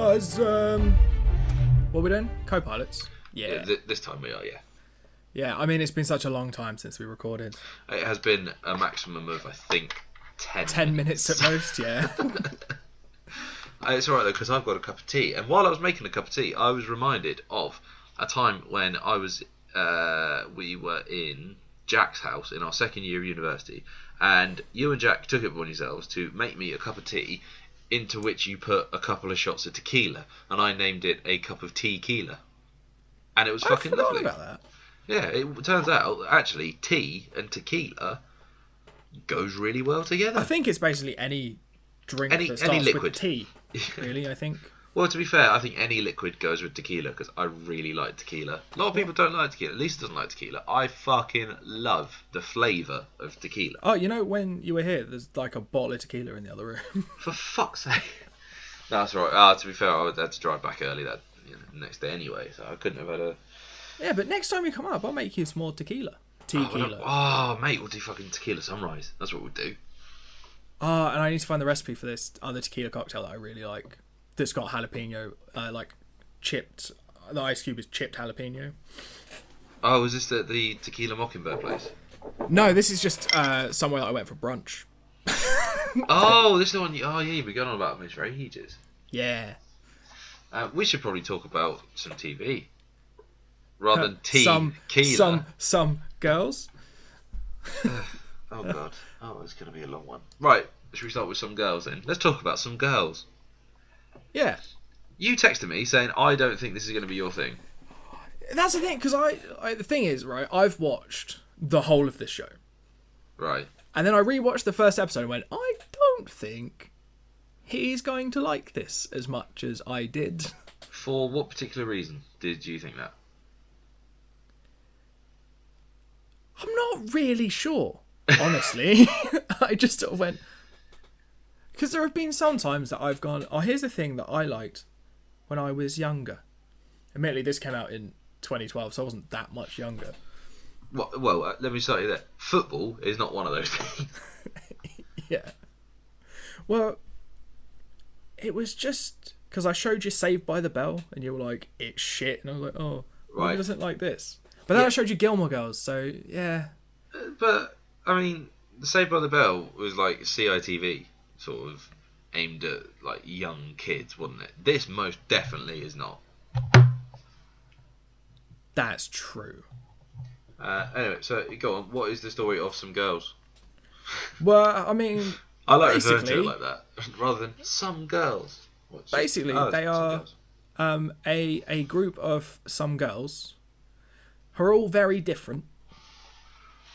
Oh, it's what are we doing? Co-pilots. Yeah. This time we are, yeah. Yeah, I mean, it's been such a long time since we recorded. It has been a maximum of, I think, 10 minutes at most, yeah. It's alright though, because I've got a cup of tea. And while I was making a cup of tea, I was reminded of a time when we were in Jack's house in our second year of university, and you and Jack took it upon yourselves to make me a cup of tea, into which you put a couple of shots of tequila, and I named it a cup of tequila. And it was fucking lovely. About that. Yeah, it turns out, actually, tea and tequila goes really well together. I think it's basically any drink that starts liquid with tea, really, I think. Well, to be fair, I think any liquid goes with tequila, because I really like tequila. A lot of people don't like tequila. Lisa doesn't like tequila. I fucking love the flavour of tequila. Oh, you know, when you were here, there's like a bottle of tequila in the other room. For fuck's sake. No, that's right. To be fair, I had to drive back early the next day anyway, so I couldn't have had a... Yeah, but next time you come up, I'll make you some more tequila. Tequila. Oh, mate, we'll do fucking tequila sunrise. That's what we'll do. And I need to find the recipe for this other tequila cocktail that I really like. That's got jalapeno, chipped. The ice cube is chipped jalapeno. Oh, is this the Tequila Mockingbird place? No, this is just somewhere that I went for brunch. Oh, this is the one. Oh, yeah, you've been going on about this for ages. Yeah. We should probably talk about some TV rather than tequila. Some girls. Oh god. Oh, it's going to be a long one. Right. Should we start with some girls then? Let's talk about some girls. Yeah. You texted me saying, I don't think this is going to be your thing. That's the thing, because the thing is, right, I've watched the whole of this show. Right. And then I rewatched the first episode and went, I don't think he's going to like this as much as I did. For what particular reason did you think that? I'm not really sure, honestly. I just sort of went... Because there have been some times that I've gone, oh, here's the thing that I liked when I was younger. Admittedly, this came out in 2012, so I wasn't that much younger. Well, let me start you there. Football is not one of those things. Yeah. Well, it was just because I showed you Saved by the Bell, and you were like, it's shit. And I was like, oh, right. Who doesn't like this? But then I showed you Gilmore Girls, so yeah. But, I mean, Saved by the Bell was like CITV. Sort of aimed at like young kids, wasn't it? This most definitely is not. That's true. Anyway, so go on. What is the story of some girls? Well, I mean, I like referring to it like that rather than some girls. Basically, they are a group of some girls who are all very different.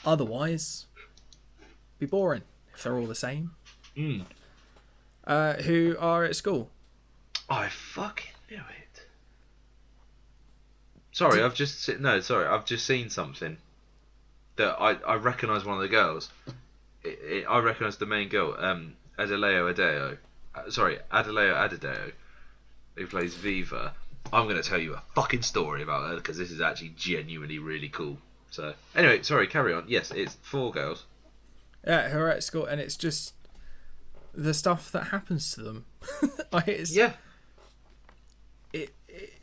Otherwise, it'd be boring if they're all the same. Mm. Who are at school. I fucking knew it. Sorry, I've just seen something that I recognise one of the girls. I recognise the main girl, Adelaide Adedeo, who plays Viva. I'm going to tell you a fucking story about her because this is actually genuinely really cool. So anyway, sorry, carry on. Yes, it's 4 girls. Yeah, who are at school, and it's just the stuff that happens to them.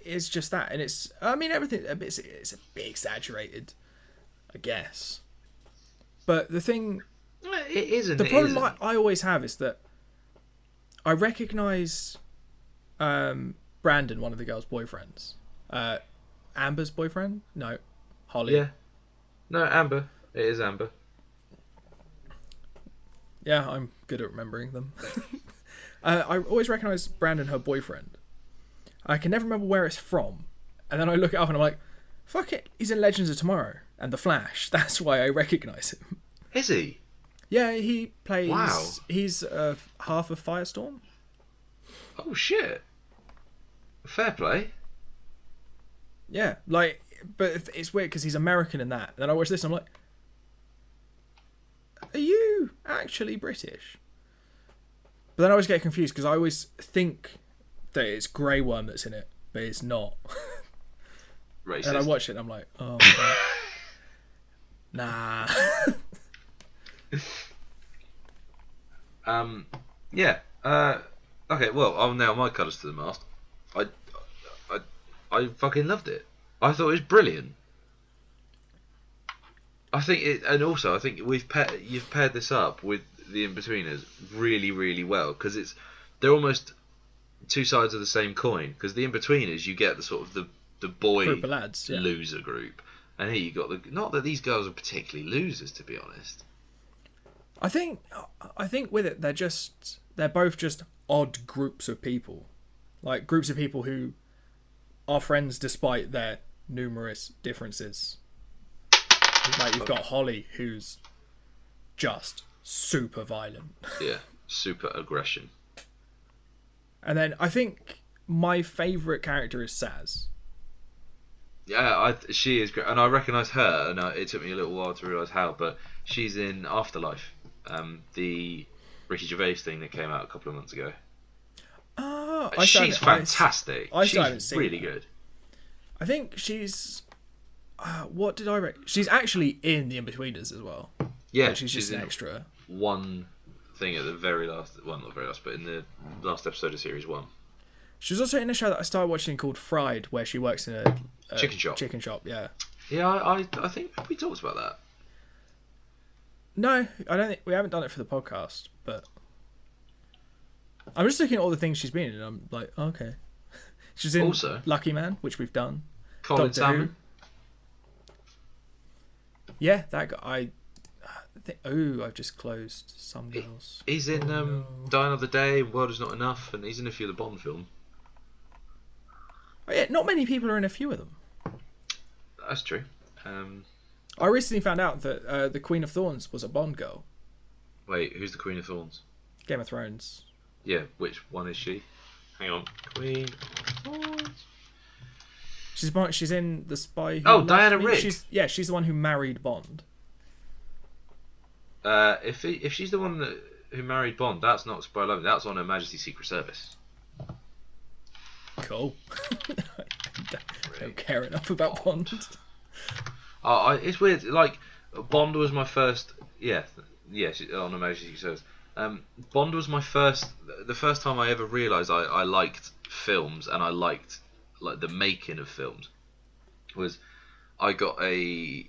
It's just that, and it's, I mean, everything, it's a bit exaggerated, I guess. But the thing, it isn't. The problem I always have is that I recognise Brandon, one of the girls' boyfriends. Amber's boyfriend? No, Holly. Yeah. No, Amber. It is Amber. Yeah, I'm good at remembering them. I always recognise Brandon, her boyfriend. I can never remember where it's from. And then I look it up and I'm like, fuck it, he's in Legends of Tomorrow and The Flash. That's why I recognise him. Is he? Yeah, he plays... Wow. He's half of Firestorm. Oh, shit. Fair play. Yeah, like, but it's weird because he's American in that. Then I watch this and I'm like, are you actually British? But then I always get confused because I always think that it's Grey Worm that's in it, but it's not. Racist. And I watch it and I'm like, oh, nah. Yeah. Okay, well, I'll nail my colours to the mast. I, I, I fucking loved it. I thought it was brilliant. I think it, and also I think you've paired this up with the Inbetweeners really, really well because they're almost two sides of the same coin. Because the Inbetweeners, you get the sort of the boy Group of lads, yeah. loser group, and here you got the not that these girls are particularly losers, to be honest. I think with it they're both just odd groups of people, like groups of people who are friends despite their numerous differences. Like you've got Holly, who's just super violent. Yeah, super aggression. And then I think my favourite character is Saz. Yeah, she is great, and I recognise her. And it took me a little while to realise how, but she's in Afterlife, the Ricky Gervais thing that came out a couple of months ago. She's fantastic. She's really good. I think she's. What did I reckon? She's actually in the Inbetweeners as well. Yeah, like she's just an extra. One thing at the very last, well, not very last, but in the last episode of series 1. She was also in a show that I started watching called Fried, where she works in a chicken shop. Chicken shop, yeah. Yeah, I think we talked about that. No, I don't think we haven't done it for the podcast, but I'm just looking at all the things she's been in, and I'm like, oh, okay. She's in also Lucky Man, which we've done. Colin Salmon. Yeah, that guy. I've just closed Some Girls. He's in Die Another Day, World Is Not Enough, and he's in a few of the Bond films. Oh, yeah, not many people are in a few of them. That's true. I recently found out that the Queen of Thorns was a Bond girl. Wait, who's the Queen of Thorns? Game of Thrones. Yeah, which one is she? Hang on. Queen of Thorns. She's in The Spy Who Loved Diana Me. Rigg. She's the one who married Bond. If she's the one who married Bond, that's not Spy Who Loved Me. That's on Her Majesty's Secret Service. Cool. I don't care enough about Bond. It's weird. Like Bond was my first. Yeah, on Her Majesty's Secret Service. Bond was my first. The first time I ever realised I liked films and I liked like the making of films was I got a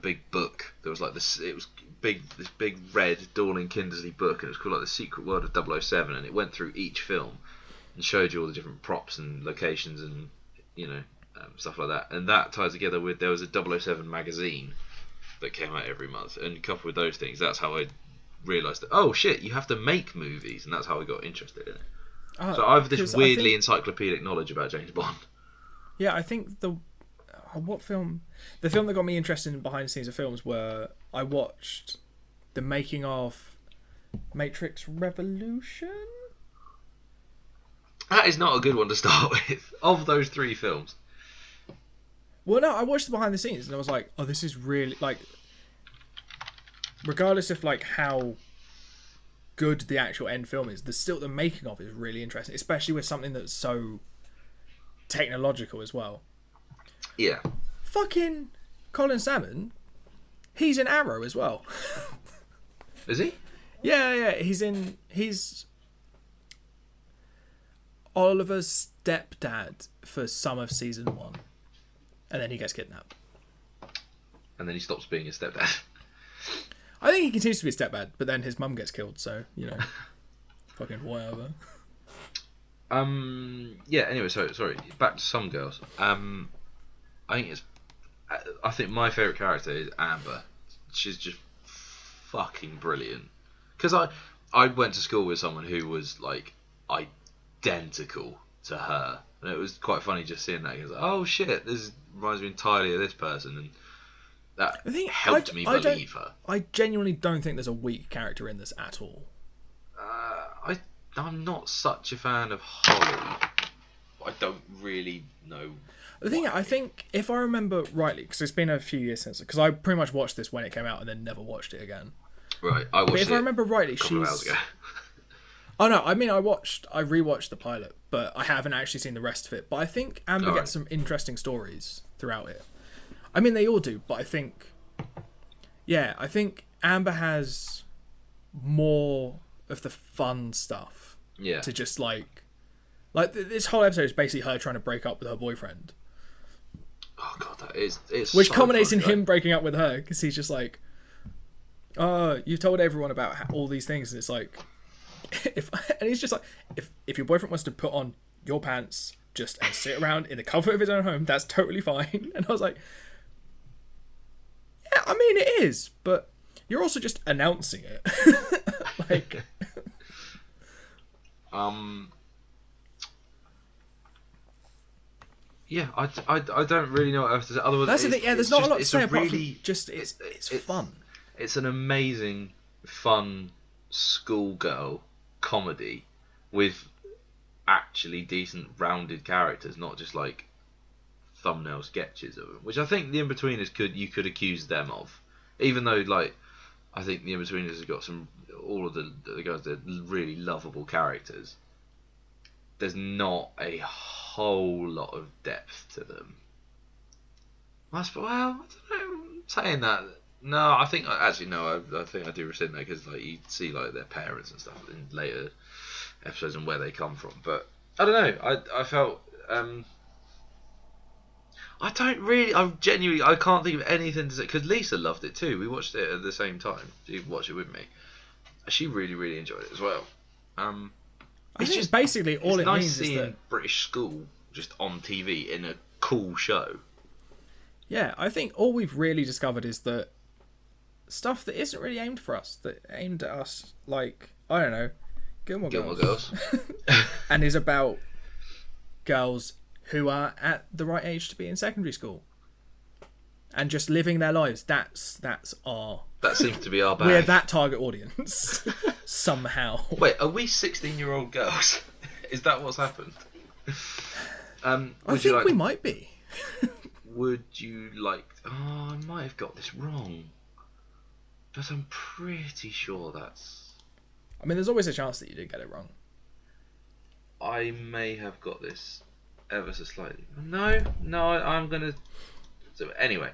big book. There was like this. It was this big red Dorling Kindersley book, and it was called like The Secret World of 007, and it went through each film and showed you all the different props and locations and stuff like that. And that ties together with there was a 007 magazine that came out every month, and coupled with those things, that's how I realised that oh shit, you have to make movies, and that's how I got interested in it. So I have this weirdly encyclopedic knowledge about James Bond. Yeah, I think the film that got me interested in behind the scenes of films were I watched the making of Matrix Revolution. That is not a good one to start with. Of those 3 films. Well, no, I watched the behind the scenes and I was like, oh, this is really like, regardless of like how good the actual end film is, the making of it is really interesting, especially with something that's so technological as well. Yeah. Fucking Colin Salmon, he's in Arrow as well. Is he? Yeah. He's Oliver's stepdad for some of season 1, and then he gets kidnapped. And then he stops being his stepdad. I think he continues to be a stepdad, but then his mum gets killed, so fucking whatever. Yeah. Anyway, sorry. Back to Some Girls. I think my favourite character is Amber. She's just fucking brilliant. Because I went to school with someone who was like identical to her, and it was quite funny just seeing that. He was like, oh shit, this reminds me entirely of this person, and that helped me believe her. I genuinely don't think there's a weak character in this at all. I'm not such a fan of Holly. I don't really know. The thing, I think, if I remember rightly, because it's been a few years since, because I pretty much watched this when it came out and then never watched it again. Right, I watched it. But if I remember rightly, a couple of hours ago. Oh no, I mean I rewatched the pilot, but I haven't actually seen the rest of it. But I think Amber gets some interesting stories throughout it. I mean they all do, but I think Amber has more of the fun stuff. Yeah. To just like Like this whole episode is basically her trying to break up with her boyfriend, Oh god, that is it's which so culminates in funny, him breaking up with her because he's just like, "Oh, you've told everyone about all these things," and it's like, and he's just like, if your boyfriend wants to put on your pants just and sit around in the comfort of his own home, that's totally fine. And I was like, yeah, I mean it is, but you're also just announcing it, like. Yeah, I don't really know what else to say. Otherwise, That's the thing. Yeah, there's not a lot to say apart really, from just it's fun. It's an amazing, fun schoolgirl comedy with actually decent, rounded characters, not just like thumbnail sketches of them. Which I think the Inbetweeners you could accuse them of, even though like I think the Inbetweeners has got all of the guys, they're really lovable characters. There's not a whole lot of depth to them. Well, I don't know. Saying that, no, I think actually no. I think I do rescind that because like you see like their parents and stuff in later episodes and where they come from. But I don't know. I felt I don't really. I genuinely I can't think of anything to say because Lisa loved it too. We watched it at the same time. She watched it with me. She really enjoyed it as well. I think basically all it nice means seeing is that British school just on TV in a cool show. yeah, I think all we've really discovered is that stuff that isn't really aimed for us, that aimed at us, like I don't know, Gilmore Girls, and is about girls who are at the right age to be in secondary school and just living their lives. That's our. That seems to be our bag. We're that target audience somehow. Wait, are we 16-year-old girls? Is that what's happened? I think we might be. Would you like? Oh, I might have got this wrong, but I'm pretty sure that's. I mean, there's always a chance that you did get it wrong. I may have got this ever so slightly. No, I'm gonna. So anyway.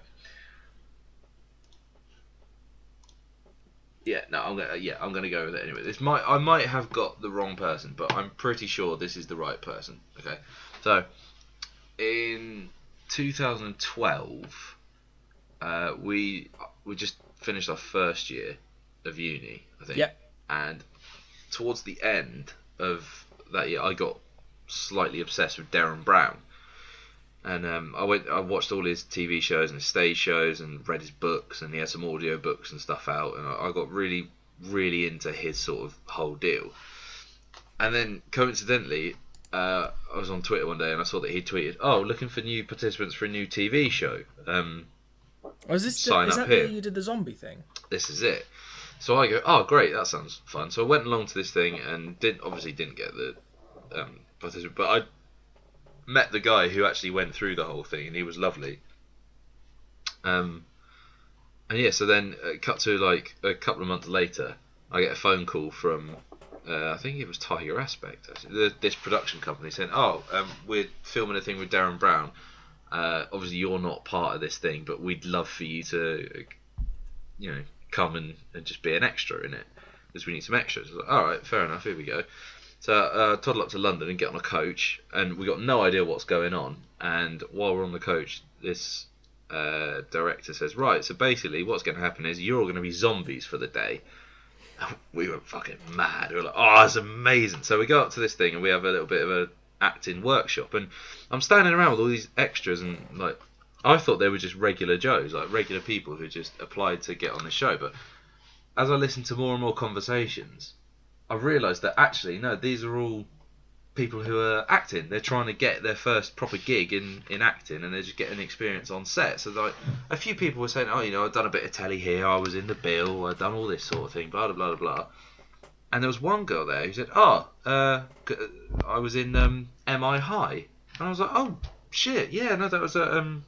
Yeah, no, I'm gonna go with it anyway. I might have got the wrong person, but I'm pretty sure this is the right person. Okay, so in 2012, we just finished our first year of uni, I think. Yep. And towards the end of that year, I got slightly obsessed with Darren Brown. And I watched all his TV shows and his stage shows and read his books, and he had some audio books and stuff out, and I got really into his sort of whole deal. And then coincidentally, I was on Twitter one day and I saw that he tweeted, "Oh, looking for new participants for a new TV show. Is that the year you did the zombie thing? This is it." So I go, "Oh, great, that sounds fun." So I went along to this thing and obviously didn't get the participant, but I met the guy who actually went through the whole thing, and he was lovely. And yeah, so then cut to like a couple of months later, I get a phone call from I think it was Tiger Aspect, actually, this production company saying, "Oh, we're filming a thing with Darren Brown. Obviously, you're not part of this thing, but we'd love for you to, come and just be an extra in it, because we need some extras." I was like, "All right, fair enough. Here we go." So toddle up to London and get on a coach, and we got no idea what's going on. And while we're on the coach, this director says, "Right, so basically what's going to happen is you're all going to be zombies for the day." We were fucking mad. We were like, "Oh, that's amazing!" So we go up to this thing and we have a little bit of a acting workshop, and I'm standing around with all these extras, and like I thought they were just regular Joes, like regular people who just applied to get on the show. But as I listened to more and more conversations, I realised that actually, no, these are all people who are acting. They're trying to get their first proper gig in acting, and they're just getting experience on set. So like, a few people were saying, "Oh, I've done a bit of telly here, I was in the bill, I've done all this sort of thing, blah, blah, blah, blah." And there was one girl there who said, "Oh, I was in MI High." And I was like, "Oh, shit, yeah, no, that was a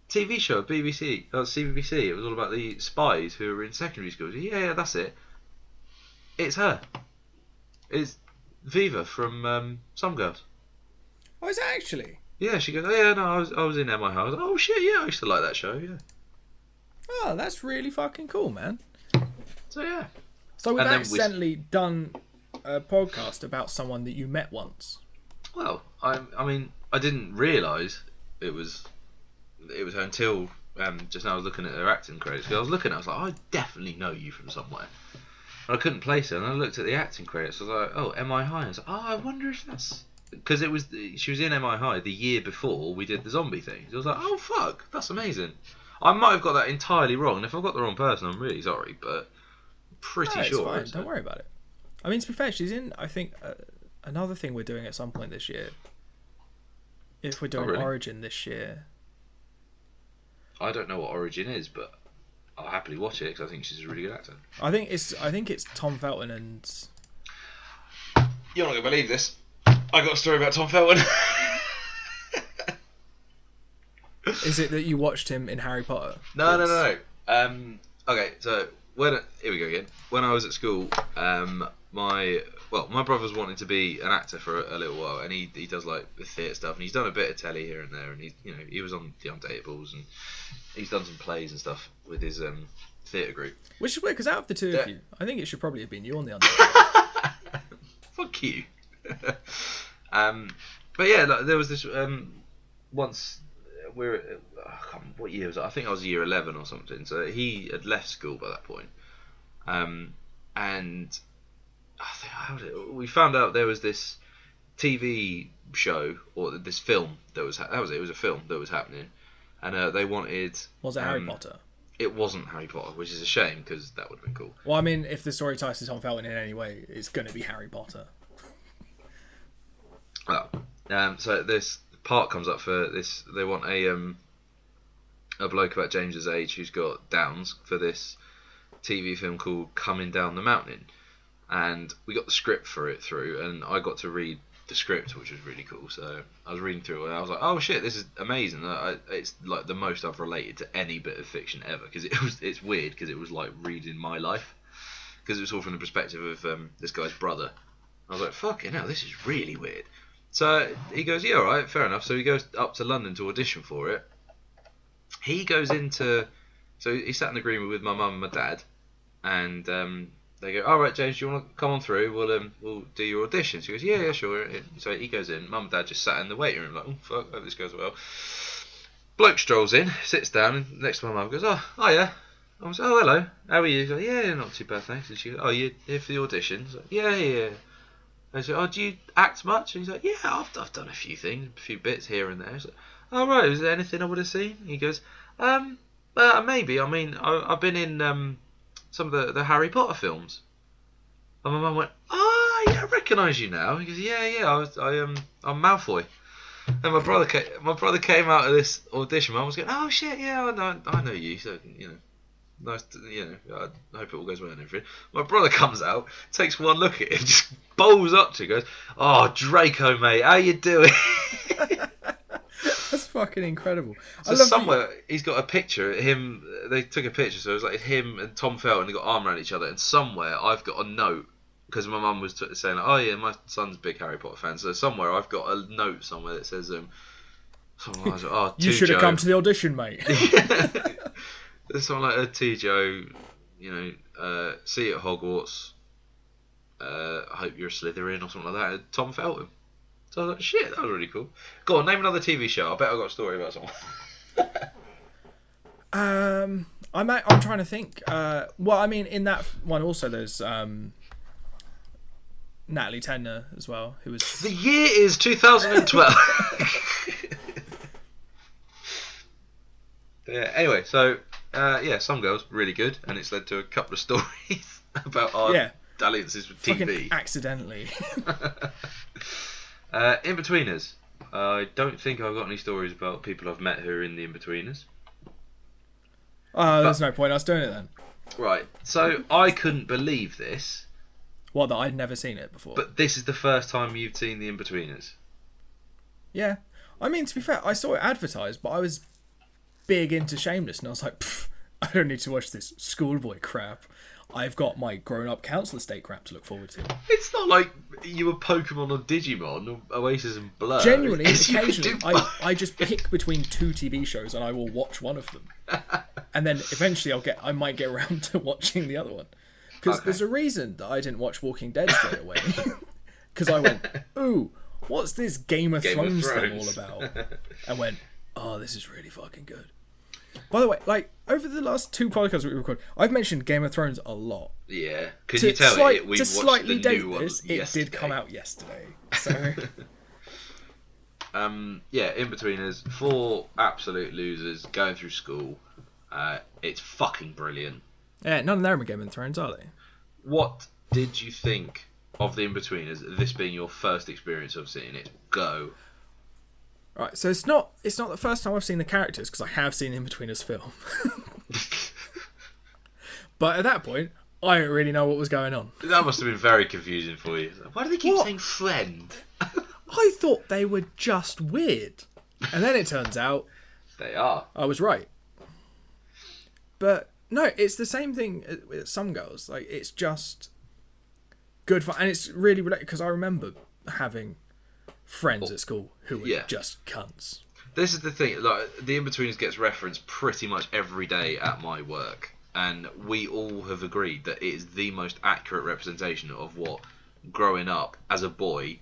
TV show at BBC, CBBC. It was all about the spies who were in secondary schools." Yeah, that's it. It's her. It's Viva from Some Girls. Oh, is it actually? Yeah, she goes, "Oh yeah, no, I was in MI High." I was like, "Oh shit, yeah, I used to like that show, yeah." Oh, that's really fucking cool, man. So yeah. So we've accidentally done a podcast about someone that you met once. Well, I mean, I didn't realise it was her until just now I was looking at her acting credits. 'Cause I was looking, I was like, I definitely know you from somewhere. And I couldn't place her, and I looked at the acting credits. I was like, oh, MI High. I was like, oh, I wonder if that's because she was in MI High the year before we did the zombie thing. So I was like, oh fuck, that's amazing. I might have got that entirely wrong, and if I've got the wrong person, I'm really sorry, but I'm pretty No, it's sure. fine. Don't worry about it. I mean, to be fair, she's in, I think, another thing we're doing at some point this year. If we're doing Origin this year. I don't know what Origin is, but I'll happily watch it because I think she's a really good actor. I think it's Tom Felton and... You're not going to believe this. I got a story about Tom Felton. Is it that you watched him in Harry Potter? No. Okay, so here we go again. When I was at school, my brother's wanting to be an actor for a little while, and he does like the theatre stuff, and he's done a bit of telly here and there, and he was on The Undateables, and he's done some plays and stuff with his theatre group. Which is weird, because out of the two of you, I think it should probably have been you on The Undateables. Fuck you. But yeah, like, there was this once. What year was it? I think I was year 11 or something. So he had left school by that point, and I think we found out there was this TV show or this film that was it was a film that was happening, and they wanted. Was it Harry Potter? It wasn't Harry Potter, which is a shame because that would have been cool. Well, I mean, if the story ties to Tom Felton in any way, it's going to be Harry Potter. Well, so this part comes up for this. They want a bloke about James's age who's got Downs for this TV film called Coming Down the Mountain, and we got the script for it through, and I got to read the script, which was really cool. So I was reading through it, and I was like, "Oh shit, this is amazing!" It's like the most I've related to any bit of fiction ever, because it's weird because it was like reading my life, because it was all from the perspective of this guy's brother. I was like, "Fucking hell, this is really weird." So he goes, "Yeah, all right, fair enough." So he goes up to London to audition for it. He goes into, so he sat in agreement with my mum and my dad, and they go, "All right, James, do you want to come on through? We'll do your audition." So he goes, "Yeah, sure." So he goes in. Mum and dad just sat in the waiting room like, "Oh fuck, hope this goes well." Bloke strolls in, sits down, and next to my mum goes, "Oh yeah." I was, "Oh hello, how are you?" He goes, "Yeah, not too bad, thanks." And she goes, "Oh, you here for the audition?" I was like, "Yeah." I said, "Oh, do you act much?" And he's like, "Yeah, I've done a few things, a few bits here and there." I was like, "Oh right, is there anything I would have seen?" He goes, maybe. I mean, I've been in some of the Harry Potter films." And my mum went, "Ah, yeah, I recognise you now." He goes, "Yeah, I'm Malfoy." And my brother came out of this audition. Mum was going, "Oh shit, yeah, I know you." So nice, I hope it all goes well and everything. My brother comes out, takes one look at him, just bowls up to him, goes, "Oh, Draco, mate, how you doing?" That's fucking incredible. So somewhere he's got a picture of him. They took a picture, so it was like him and Tom Felton. They got arm around each other, and somewhere I've got a note because my mum was saying, "Oh yeah, my son's a big Harry Potter fan." So somewhere I've got a note somewhere that says, something like, "Oh, you should have come to the audition, mate." There's something like to Joe, see you at Hogwarts. I hope you're a Slytherin or something like that. Tom Felton. So I was like, shit, that was really cool. Go on, name another TV show. I bet I've got a story about someone. I'm trying to think. Well, I mean, in that one also there's Natalie Tender as well, who was... The year is 2012. Yeah. Anyway, so Some Girls really good, and it's led to a couple of stories about our dalliances with TV. Fucking accidentally. Inbetweeners. I don't think I've got any stories about people I've met who are in the Inbetweeners. There's no point us doing it then. Right. So I couldn't believe this. What, that I'd never seen it before? But this is the first time you've seen the Inbetweeners. Yeah. I mean, to be fair, I saw it advertised, but I was big into Shameless, and I was like, I don't need to watch this schoolboy crap. I've got my grown-up council estate crap to look forward to. It's not like you were Pokemon or Digimon or Oasis and Blur. Genuinely, occasionally, I just pick between two TV shows and I will watch one of them. And then eventually I might get around to watching the other one. Because there's a reason that I didn't watch Walking Dead straight away. Because I went, ooh, what's this Game of Game of Thrones thing all Thrones. about? And went, oh, this is really fucking good. By the way, like, over the last 2 podcasts we recorded, I've mentioned Game of Thrones a lot. Yeah. Can you tell we watched slightly the date new one this, yesterday. it did come out yesterday. So, yeah, Inbetweeners, 4 absolute losers going through school. It's fucking brilliant. yeah, none of them are Game of Thrones, are they? What did you think of the Inbetweeners, this being your first experience of seeing it? Go. Right, so it's not the first time I've seen the characters, because I have seen Inbetweeners film. But at that point, I didn't really know what was going on. That must have been very confusing for you. Why do they keep saying friend? I thought they were just weird. And then it turns out They are. I was right. But no, it's the same thing with some girls. Like, it's just good fun. And it's really related, because I remember having friends at school who were just cunts. This is the thing, like, the Inbetweeners gets referenced pretty much every day at my work, and we all have agreed that it is the most accurate representation of what growing up as a boy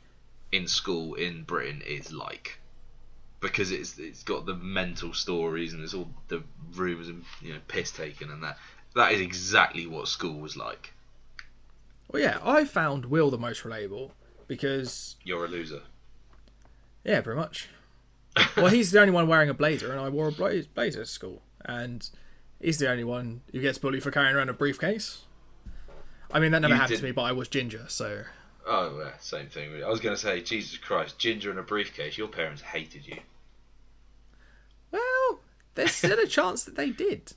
in school in Britain is like. Because it's got the mental stories and there's all the rumours and piss taken and that. That is exactly what school was like. Well, yeah, I found Will the most relatable because... You're a loser. Yeah, pretty much. Well, he's the only one wearing a blazer, and I wore a blazer at school. And he's the only one who gets bullied for carrying around a briefcase. I mean, that never happened to me, but I was ginger, so... Oh, yeah, same thing. I was going to say, Jesus Christ, ginger in a briefcase, your parents hated you. Well, there's still a chance that they did.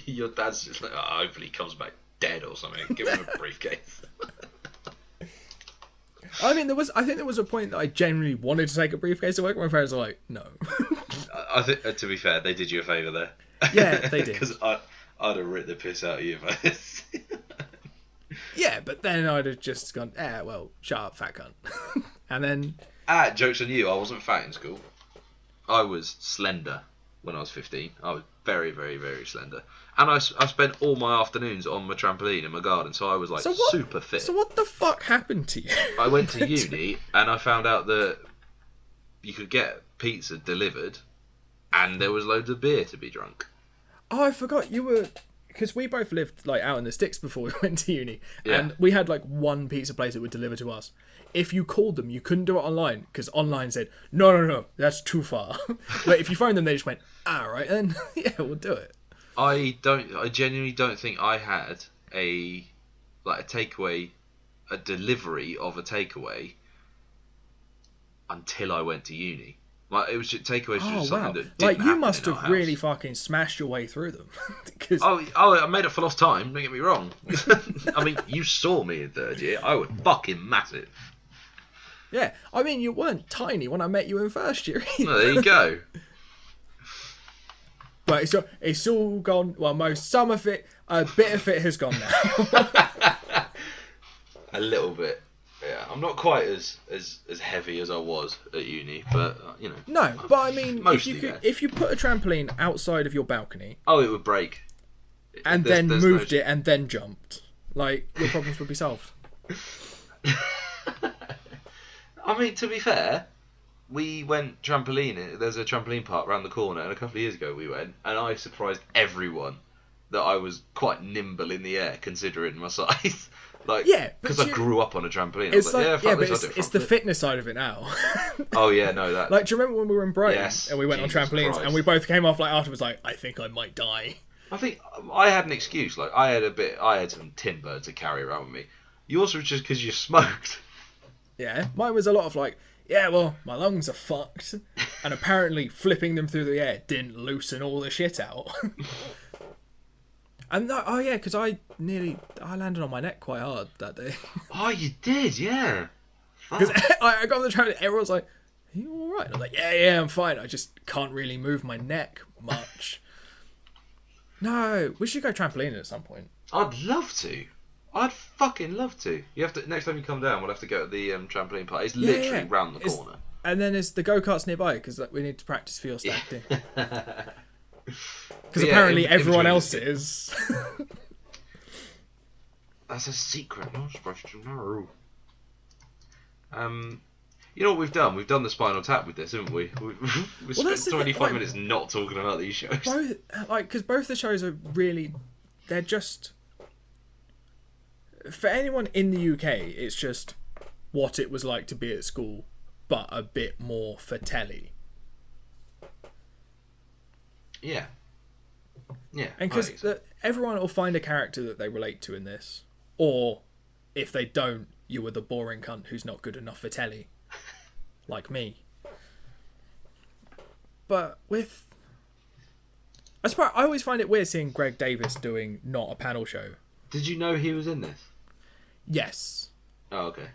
Your dad's just like, oh, hopefully he comes back dead or something. Give him a briefcase. I mean, I think there was a point that I genuinely wanted to take a briefcase to work. My parents were like, no. I think, to be fair, they did you a favour there. Yeah, they did. Because I'd have ripped the piss out of you for this. Yeah, but then I'd have just gone, well, shut up, fat cunt. And then... Joke's on you, I wasn't fat in school. I was slender when I was 15. I was very, very, very slender. And I spent all my afternoons on my trampoline in my garden, so I was like super fit. So what the fuck happened to you? I went to uni and I found out that you could get pizza delivered and there was loads of beer to be drunk. Oh, I forgot you were... Because we both lived like out in the sticks before we went to uni. Yeah. And we had like one pizza place that would deliver to us. If you called them, you couldn't do it online because online said, no, that's too far. But if you phoned them, they just went, right, then yeah, we'll do it. I genuinely don't think I had a takeaway, a delivery of a takeaway until I went to uni. Like, it was just, takeaways was something that didn't happen you must in have our really house. fucking smashed your way through them. Cause... Oh, I made up for lost time. Don't get me wrong. I mean, you saw me in third year. I was fucking massive. Yeah, I mean, you weren't tiny when I met you in first year either. Well, there you go. But it's all gone. Well, some of it, a bit of it has gone now. A little bit. Yeah, I'm not quite as heavy as I was at uni, but No, but I mean, mostly if you put a trampoline outside of your balcony, it would break, and then moved it and then jumped, like your problems would be solved. I mean, to be fair, we went trampolining. There's a trampoline park around the corner, and a couple of years ago we went, and I surprised everyone that I was quite nimble in the air considering my size. Like, yeah, because I grew up on a trampoline. It's it's the fitness side of it now. Oh yeah, no, that. Like, do you remember when we were in Brighton and we went Jesus on trampolines Christ. and we both came off like afterwards like, I think I might die. I think I had an excuse. Like, I had some timber to carry around with me. Yours was just because you smoked. Yeah, mine was a lot of like, yeah, well, my lungs are fucked, and apparently flipping them through the air didn't loosen all the shit out. And because I landed on my neck quite hard that day. Oh, you did, yeah. Because I got on the trampoline, everyone's like, are you alright? I was like, yeah, I'm fine. I just can't really move my neck much. No, we should go trampolining at some point. I'd love to. I'd fucking love to. You have to next time you come down. We'll have to go to the trampoline park. It's literally round the corner. And then there's the go-karts nearby because we need to practice for your stack thing. Because apparently everyone else is. That's a secret. Not supposed to know. You know what we've done? We've done the Spinal Tap with this, haven't we? We spent 25 minutes not talking about these shows. Because both the shows are really... They're just... For anyone in the UK, it's just what it was like to be at school, but a bit more for telly. Yeah. Yeah. And because everyone will find a character that they relate to in this. Or, if they don't, you were the boring cunt who's not good enough for telly. Like me. But with... I always find it weird seeing Greg Davis doing not a panel show. Did you know he was in this? Yes. Oh, okay.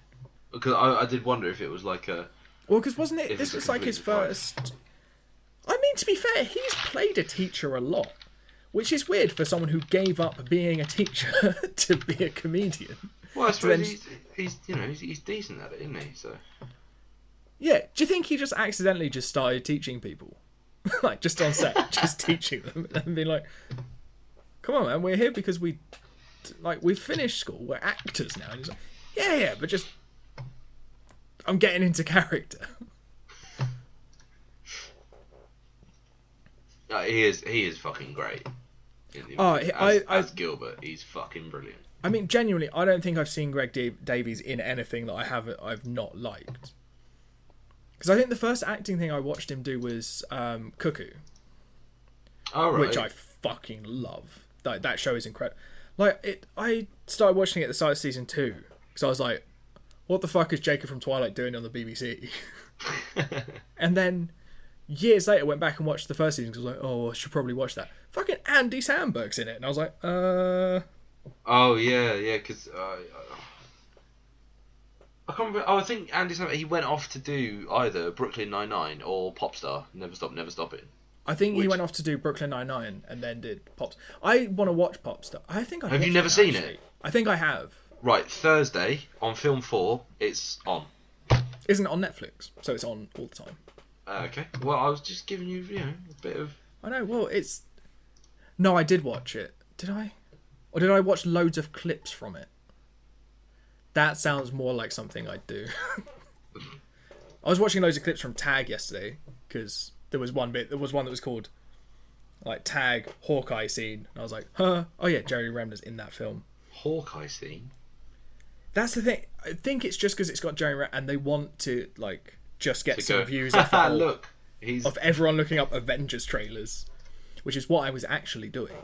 Because I did wonder if it was like a... Well, because wasn't it... This was like his first... I mean, to be fair, he's played a teacher a lot. Which is weird for someone who gave up being a teacher to be a comedian. Well, I suppose he's decent at it, isn't he? So... Yeah, do you think he just accidentally just started teaching people? Like, just on set, just teaching them, and being like, come on, man, we're here because we've finished school, we're actors now. And he's like, yeah, but just, I'm getting into character. He is fucking great. As Gilbert, he's fucking brilliant. I mean, genuinely, I don't think I've seen Greg Davies in anything that I've not liked. Because I think the first acting thing I watched him do was Cuckoo. Oh, right. Which I fucking love. That show is incredible. I started watching it at the start of season 2. Because I was like, what the fuck is Jacob from Twilight doing on the BBC? And then, years later, went back and watched the first season. Because I was like, oh, I should probably watch that. Fucking Andy Samberg's in it. And I was like, Oh, yeah, because... I can't remember. Oh, I think Andy Samberg, he went off to do either Brooklyn Nine-Nine or Popstar. Never Stop It. I think he went off to do Brooklyn Nine-Nine and then did Pops. I want to watch Popstar. I think I have. You never seen it? I think I have. Right, Thursday on Film 4, it's on. Isn't it on Netflix? So it's on all the time. Okay. Well, I was just giving you, a bit of... I know, well, it's... No, I did watch it. Did I? Or did I watch loads of clips from it? That sounds more like something I'd do. I was watching loads of clips from Tag yesterday, because there was one that was called, like, Tag Hawkeye scene. And I was like, huh? Oh yeah, Jerry Renner's in that film. Hawkeye scene? That's the thing. I think it's just because it's got Jerry Renner, and they want to, like, just get some views off of everyone looking up Avengers trailers, which is what I was actually doing.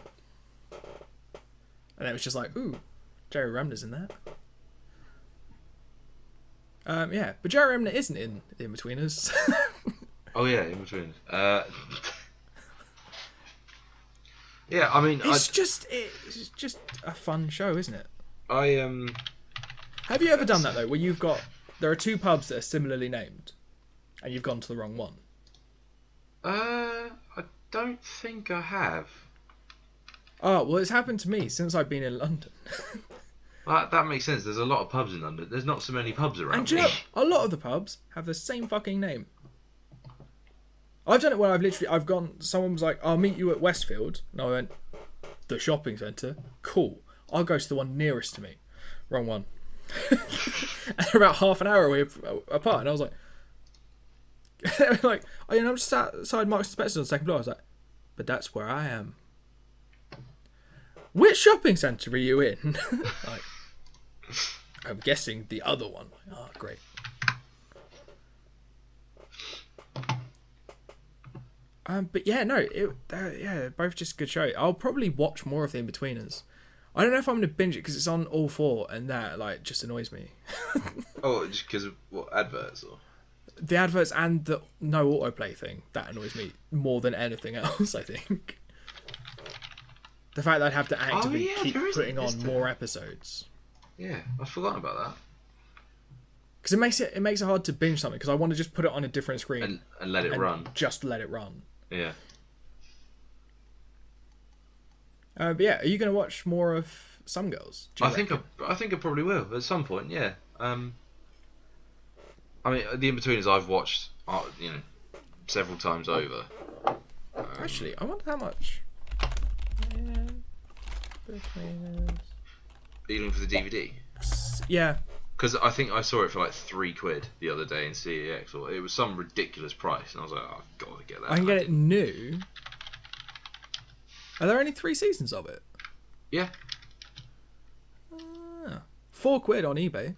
And it was just like, ooh, Jerry Renner's in that. Yeah, but Jerry Renner isn't in Inbetweeners. Oh yeah, Inbetweeners. Yeah, I mean, it's just a fun show, isn't it? Have you ever done that though, where there are two pubs that are similarly named, and you've gone to the wrong one? I don't think I have. Oh well, it's happened to me since I've been in London. That makes sense. There's a lot of pubs in London. There's not so many pubs around. And do you know, a lot of the pubs have the same fucking name. I've done it where I've gone, someone was like, I'll meet you at Westfield. And I went, the shopping centre? Cool. I'll go to the one nearest to me. Wrong one. And they're about half an hour away apart. And I was like, they were like, oh, I'm just outside Marks and Spencer's on the second floor. I was like, but that's where I am. Which shopping centre are you in? Like, I'm guessing the other one. Oh, great. But yeah, no, both just good show. I'll probably watch more of the Inbetweeners. I don't know if I'm going to binge it because it's on all four, and that just annoys me. Oh, just because of what, adverts or? The adverts and the no autoplay thing, that annoys me more than anything else, I think. The fact that I'd have to actively keep putting on more episodes. Yeah, I've forgotten about that. Because it makes it hard to binge something, because I want to just put it on a different screen and let it run. Just let it run. Yeah. But yeah, are you going to watch more of Some Girls? I think I probably will at some point. Yeah. I mean, the Inbetweeners I've watched, several times over. Actually, I wonder how much. Are you looking for the DVD? Yeah. Because I think I saw it for like £3 the other day in CEX, or it was some ridiculous price, and I was like, oh, I've got to get that. I can get it new. Are there only 3 seasons of it? Yeah. £4 on eBay.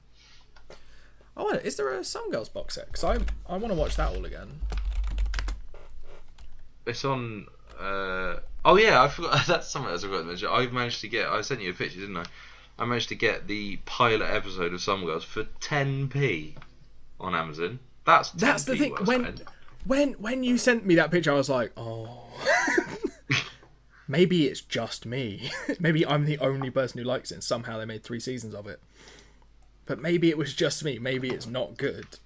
Oh, is there a Some Girls box set? Because I want to watch that all again. It's on. Oh yeah, I forgot. That's something else I forgot to mention. I managed to get. I sent you a picture, didn't I? I managed to get the pilot episode of Some Girls for 10p on Amazon. That's the thing. When you sent me that picture, I was like, oh, maybe it's just me. Maybe I'm the only person who likes it, and somehow they made 3 seasons of it. But maybe it was just me. Maybe it's not good.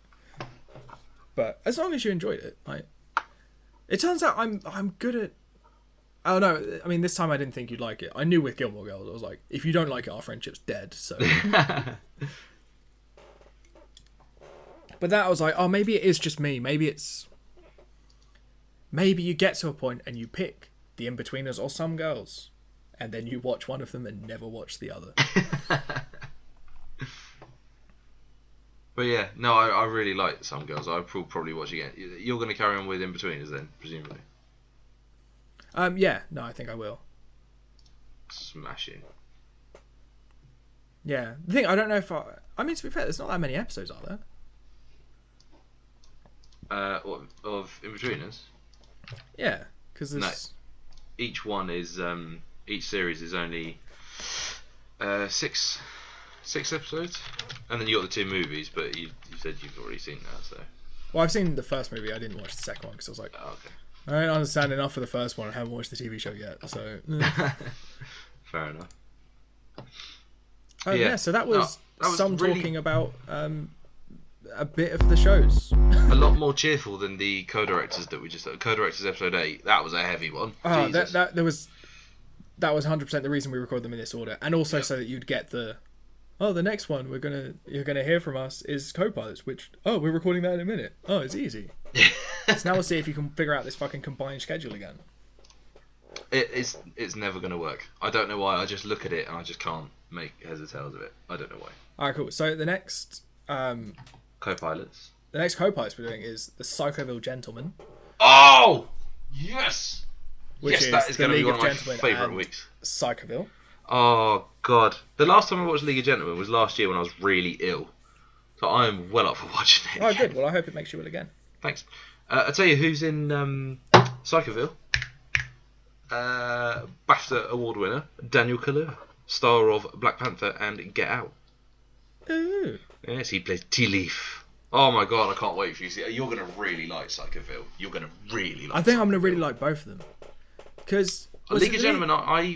But as long as you enjoyed it, it turns out I'm good at. Oh no! I mean, this time I didn't think you'd like it. I knew with Gilmore Girls, I was like, if you don't like it, our friendship's dead. So. But that I was like, oh, maybe it is just me. Maybe you get to a point and you pick the Inbetweeners or Some Girls, and then you watch one of them and never watch the other. But yeah, no, I really like Some Girls. I'll probably watch again. You're going to carry on with Inbetweeners then, presumably. Yeah, no, I think I will. Smashing. Yeah, the thing I don't know if I mean, to be fair, there's not that many episodes, are there? Of Inbetweeners? Yeah, because there's... No. Each one is each series is only 6 episodes, and then you got the 2 movies. But you said you've already seen that, so. Well, I've seen the first movie. I didn't watch the second one because I was like, oh, okay. I don't understand enough of the first one. I haven't watched the TV show yet, so. Fair enough. Yeah, so that was some really... talking about a bit of the shows. A lot more cheerful than the co-directors that we just co-directors episode 8. That was a heavy one. Oh, that was 100% the reason we recorded them in this order, and also so that you'd get the next one you're gonna hear from us is co-pilots, which we're recording that in a minute. Oh, it's easy. So now we'll see if you can figure out this fucking combined schedule again. It's never gonna work. I don't know why. I just look at it and I just can't make heads or tails of it. I don't know why. Alright, cool. So the next co-pilots. The next co-pilots we're doing is the Psychoville Gentleman. Oh yes, which is that is going to be one of my Gentlemen favourite weeks. Psychoville. Oh god, the last time I watched League of Gentlemen was last year when I was really ill. So I am well up for watching it. Oh, good. Well, I hope it makes you ill again. Thanks. I'll tell you who's in Psychoville. BAFTA award winner Daniel Kaluuya, star of Black Panther and Get Out. Ooh. Yes, he plays Tea Leaf. Oh my god, I can't wait for you to see it. You're going to really like Psychoville. You're going to really like I think I'm going to really like both of them. Because... League of Gentlemen,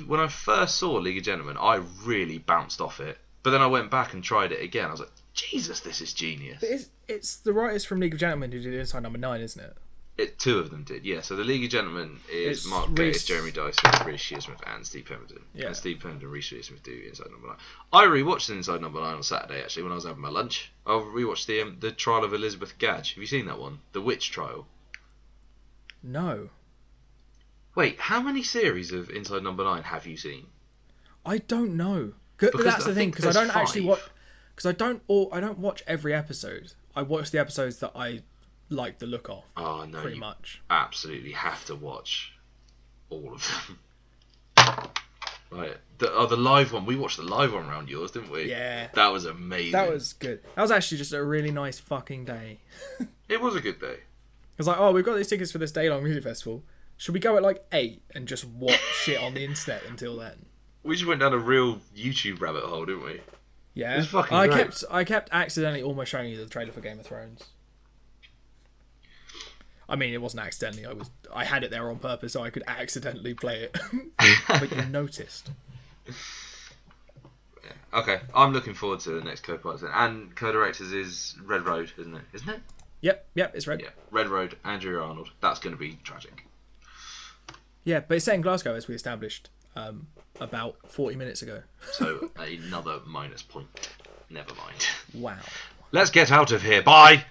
when I first saw League of Gentlemen, I really bounced off it. But then I went back and tried it again. I was like, Jesus, this is genius. But it's the writers from League of Gentlemen who did Inside Number 9, isn't it? 2 of them did, yeah. So the League of Gentlemen is It's Mark Reece- Gatiss, Jeremy Dyson, Reece Shearsmith, and Steve Pemberton. Yeah. And Steve Pemberton and Reece Shearsmith do Inside Number 9. I rewatched Inside Number 9 on Saturday, actually, when I was having my lunch. I rewatched the Trial of Elizabeth Gadge. Have you seen that one? The Witch Trial. No. Wait, how many series of Inside Number 9 have you seen? I don't know. Because That's the thing, because I don't there's actually 5. watch... Because I don't watch every episode. I watch the episodes that I like the look of. Oh, no, pretty you much. absolutely have to watch all of them. Right. The live one. We watched the live one around yours, didn't we? Yeah. That was amazing. That was good. That was actually just a really nice fucking day. It was a good day. It's like, we've got these tickets for this day-long music festival. Should we go at like 8 and just watch shit on the internet until then? We just went down a real YouTube rabbit hole, didn't we? Yeah. It was fucking great. I kept accidentally almost showing you the trailer for Game of Thrones. I mean, it wasn't accidentally. I had it there on purpose so I could accidentally play it. But you noticed. Yeah. Okay, I'm looking forward to the next co-pilot. And co-directors is Red Road, isn't it? Isn't it? Yep, it's Red. Yeah, Red Road, Andrew Arnold. That's going to be tragic. Yeah, but it's set in Glasgow, as we established about 40 minutes ago. So another minus point. Never mind. Wow. Let's get out of here. Bye!